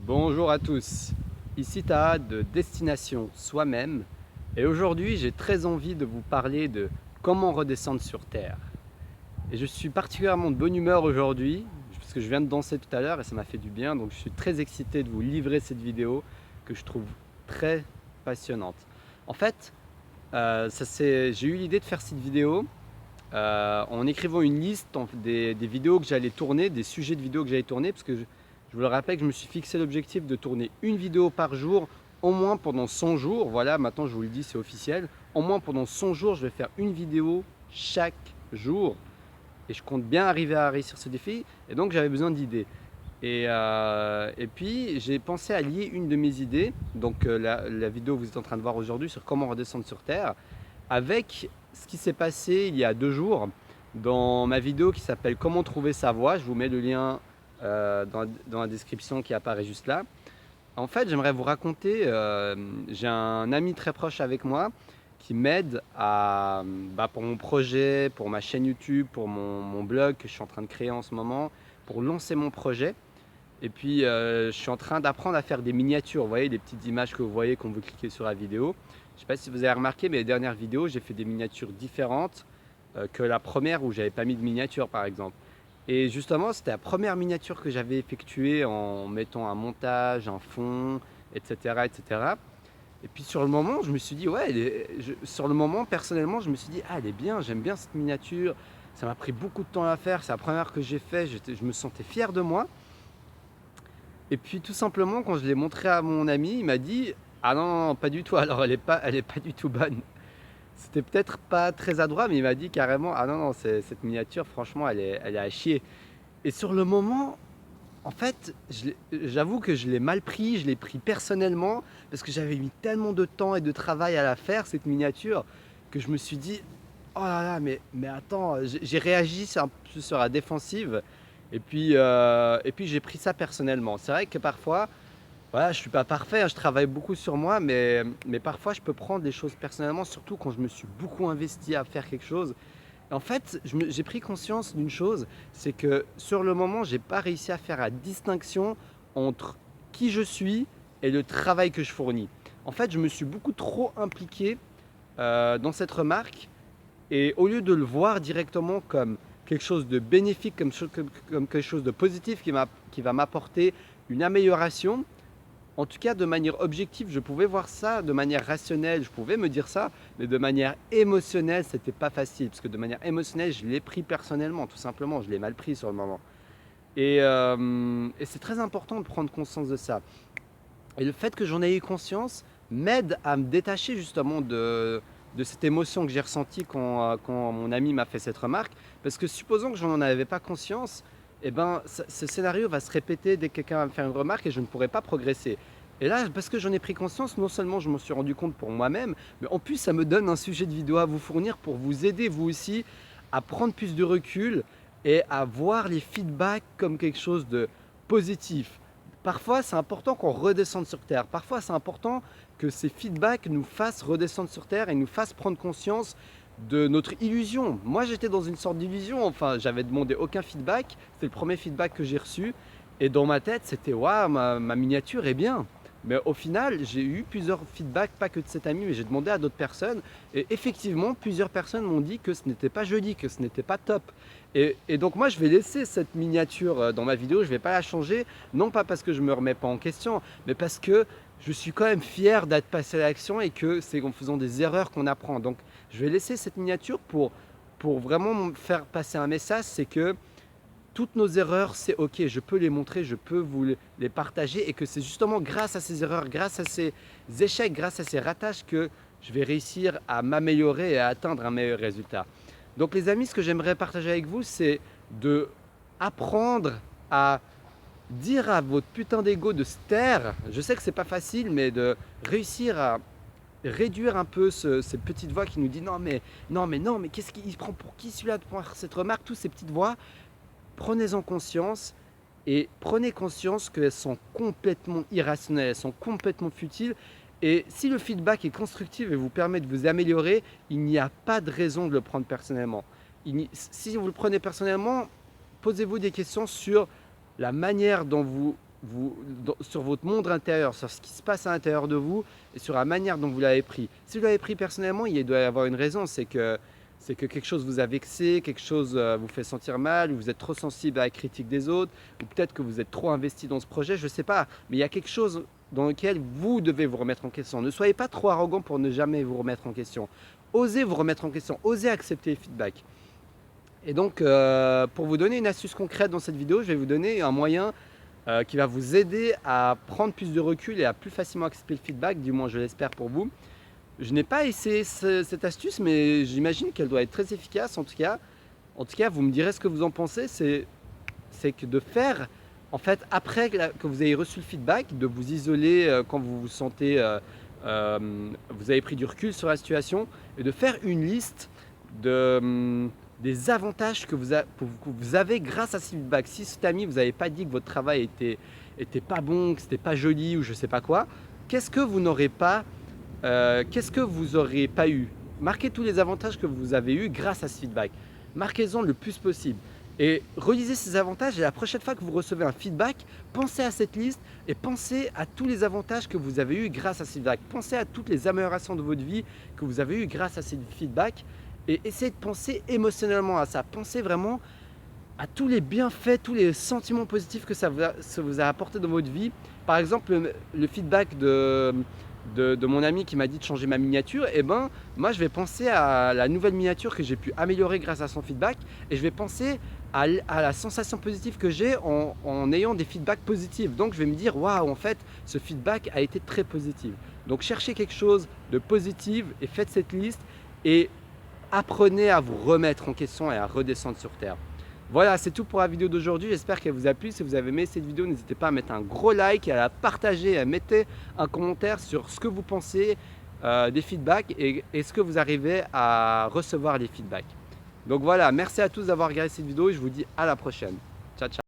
Bonjour à tous, ici Taha de Destination Soi-même et aujourd'hui j'ai très envie de vous parler de comment redescendre sur Terre. Et je suis particulièrement de bonne humeur aujourd'hui parce que je viens de danser tout à l'heure et ça m'a fait du bien, donc je suis très excité de vous livrer cette vidéo que je trouve très passionnante. En fait, j'ai eu l'idée de faire cette vidéo en écrivant une liste des vidéos que j'allais tourner, des sujets de vidéos que j'allais tourner, parce que je vous le rappelle que je me suis fixé l'objectif de tourner une vidéo par jour, au moins pendant 100 jours. Voilà, maintenant je vous le dis, c'est officiel. Au moins pendant 100 jours, je vais faire une vidéo chaque jour. Et je compte bien arriver à réussir ce défi. Et donc j'avais besoin d'idées. Et puis j'ai pensé à lier une de mes idées, donc la vidéo que vous êtes en train de voir aujourd'hui sur comment redescendre sur Terre, avec ce qui s'est passé il y a 2 jours dans ma vidéo qui s'appelle Comment trouver sa voie. Je vous mets le lien dans la description qui apparaît juste là. En fait, j'aimerais vous raconter, j'ai un ami très proche avec moi qui m'aide pour mon projet, pour ma chaîne YouTube, pour mon blog que je suis en train de créer en ce moment, pour lancer mon projet. Et puis, je suis en train d'apprendre à faire des miniatures. Vous voyez, les petites images que vous voyez quand vous cliquez sur la vidéo. Je ne sais pas si vous avez remarqué, mais les dernières vidéos, j'ai fait des miniatures différentes que la première où j'avais pas mis de miniature, par exemple. Et justement, c'était la première miniature que j'avais effectuée en mettant un montage, un fond, etc., etc. Et puis sur le moment, je me suis dit, ouais, sur le moment, personnellement, je me suis dit, ah, elle est bien, j'aime bien cette miniature. Ça m'a pris beaucoup de temps à faire, c'est la première que j'ai fait, je me sentais fier de moi. Et puis tout simplement, quand je l'ai montré à mon ami, il m'a dit, ah non, non, non, pas du tout, alors elle est pas du tout bonne. C'était peut-être pas très adroit, mais il m'a dit carrément, ah non, non, cette miniature, franchement, elle est à chier. Et sur le moment, en fait, j'avoue que je l'ai mal pris, je l'ai pris personnellement, parce que j'avais mis tellement de temps et de travail à la faire, cette miniature, que je me suis dit, oh là là, mais attends, j'ai réagi un peu sur la défensive, et puis j'ai pris ça personnellement. C'est vrai que parfois, voilà, je suis pas parfait, hein, je travaille beaucoup sur moi, mais parfois je peux prendre des choses personnellement, surtout quand je me suis beaucoup investi à faire quelque chose. En fait, j'ai pris conscience d'une chose, c'est que sur le moment, j'ai pas réussi à faire la distinction entre qui je suis et le travail que je fournis. En fait, je me suis beaucoup trop impliqué dans cette remarque et au lieu de le voir directement comme quelque chose de bénéfique, comme quelque chose de positif qui va m'apporter une amélioration, en tout cas, de manière objective, je pouvais voir ça de manière rationnelle, je pouvais me dire ça, mais de manière émotionnelle, c'était pas facile, parce que de manière émotionnelle, je l'ai pris personnellement, tout simplement, je l'ai mal pris sur le moment. Et c'est très important de prendre conscience de ça. Et le fait que j'en ai eu conscience m'aide à me détacher justement de cette émotion que j'ai ressentie quand mon ami m'a fait cette remarque, parce que supposons que je n'en avais pas conscience, eh ben, ce scénario va se répéter dès que quelqu'un va me faire une remarque et je ne pourrai pas progresser. Et là, parce que j'en ai pris conscience, non seulement je m'en suis rendu compte pour moi-même, mais en plus ça me donne un sujet de vidéo à vous fournir pour vous aider vous aussi à prendre plus de recul et à voir les feedbacks comme quelque chose de positif. Parfois, c'est important qu'on redescende sur Terre. Parfois, c'est important que ces feedbacks nous fassent redescendre sur Terre et nous fassent prendre conscience de notre illusion. Moi, j'étais dans une sorte d'illusion. Enfin, j'avais demandé aucun feedback. C'était le premier feedback que j'ai reçu. Et dans ma tête, c'était waouh, ma miniature est bien. Mais au final, j'ai eu plusieurs feedbacks, pas que de cet ami, mais j'ai demandé à d'autres personnes. Et effectivement, plusieurs personnes m'ont dit que ce n'était pas joli, que ce n'était pas top. Et donc moi, je vais laisser cette miniature dans ma vidéo, je ne vais pas la changer. Non pas parce que je ne me remets pas en question, mais parce que je suis quand même fier d'être passé à l'action et que c'est en faisant des erreurs qu'on apprend. Donc je vais laisser cette miniature pour vraiment faire passer un message, c'est que toutes nos erreurs, c'est ok, je peux les montrer, je peux vous les partager et que c'est justement grâce à ces erreurs, grâce à ces échecs, grâce à ces ratages que je vais réussir à m'améliorer et à atteindre un meilleur résultat. Donc les amis, ce que j'aimerais partager avec vous, c'est de apprendre à dire à votre putain d'ego de se taire. Je sais que c'est pas facile, mais de réussir à réduire un peu cette petite voix qui nous dit non mais non mais non mais qu'est-ce qu'il prend pour qui celui-là de prendre cette remarque, toutes ces petites voix. Prenez-en conscience et prenez conscience qu'elles sont complètement irrationnelles, elles sont complètement futiles. Et si le feedback est constructif et vous permet de vous améliorer, il n'y a pas de raison de le prendre personnellement. Si vous le prenez personnellement, posez-vous des questions sur la manière dont vous sur votre monde intérieur, sur ce qui se passe à l'intérieur de vous et sur la manière dont vous l'avez pris. Si vous l'avez pris personnellement, il doit y avoir une raison, c'est que quelque chose vous a vexé, quelque chose vous fait sentir mal, ou vous êtes trop sensible à la critique des autres, ou peut-être que vous êtes trop investi dans ce projet, je ne sais pas, mais il y a quelque chose dans lequel vous devez vous remettre en question. Ne soyez pas trop arrogant pour ne jamais vous remettre en question. Osez vous remettre en question, osez accepter les feedbacks. Et donc, pour vous donner une astuce concrète dans cette vidéo, je vais vous donner un moyen qui va vous aider à prendre plus de recul et à plus facilement accepter le feedback, du moins je l'espère pour vous. Je n'ai pas essayé cette astuce, mais j'imagine qu'elle doit être très efficace. En tout cas, vous me direz ce que vous en pensez. C'est que de faire, en fait, après que vous ayez reçu le feedback, de vous isoler quand vous vous sentez, vous avez pris du recul sur la situation, et de faire une liste des avantages que vous avez grâce à ce feedback. Si cet ami vous n'avez pas dit que votre travail était pas bon, que c'était pas joli ou je sais pas quoi, qu'est-ce que vous n'aurez pas qu'est-ce que vous n'aurez pas eu? Marquez tous les avantages que vous avez eu grâce à ce feedback. Marquez-en le plus possible. Et relisez ces avantages, et la prochaine fois que vous recevez un feedback, pensez à cette liste et pensez à tous les avantages que vous avez eu grâce à ce feedback. Pensez à toutes les améliorations de votre vie que vous avez eues grâce à ces feedbacks, et essayez de penser émotionnellement à ça. Pensez vraiment à tous les bienfaits, tous les sentiments positifs que ça vous a apporté dans votre vie. Par exemple, le feedback de mon ami qui m'a dit de changer ma miniature, et ben moi je vais penser à la nouvelle miniature que j'ai pu améliorer grâce à son feedback, et je vais penser à la sensation positive que j'ai en ayant des feedbacks positifs. Donc je vais me dire waouh, en fait ce feedback a été très positif. Donc cherchez quelque chose de positif et faites cette liste, et apprenez à vous remettre en question et à redescendre sur terre. Voilà, c'est tout pour la vidéo d'aujourd'hui, j'espère qu'elle vous a plu. Si vous avez aimé cette vidéo, n'hésitez pas à mettre un gros like, à la partager, à mettre un commentaire sur ce que vous pensez des feedbacks, et est-ce que vous arrivez à recevoir les feedbacks. Donc voilà, merci à tous d'avoir regardé cette vidéo et je vous dis à la prochaine. Ciao, ciao.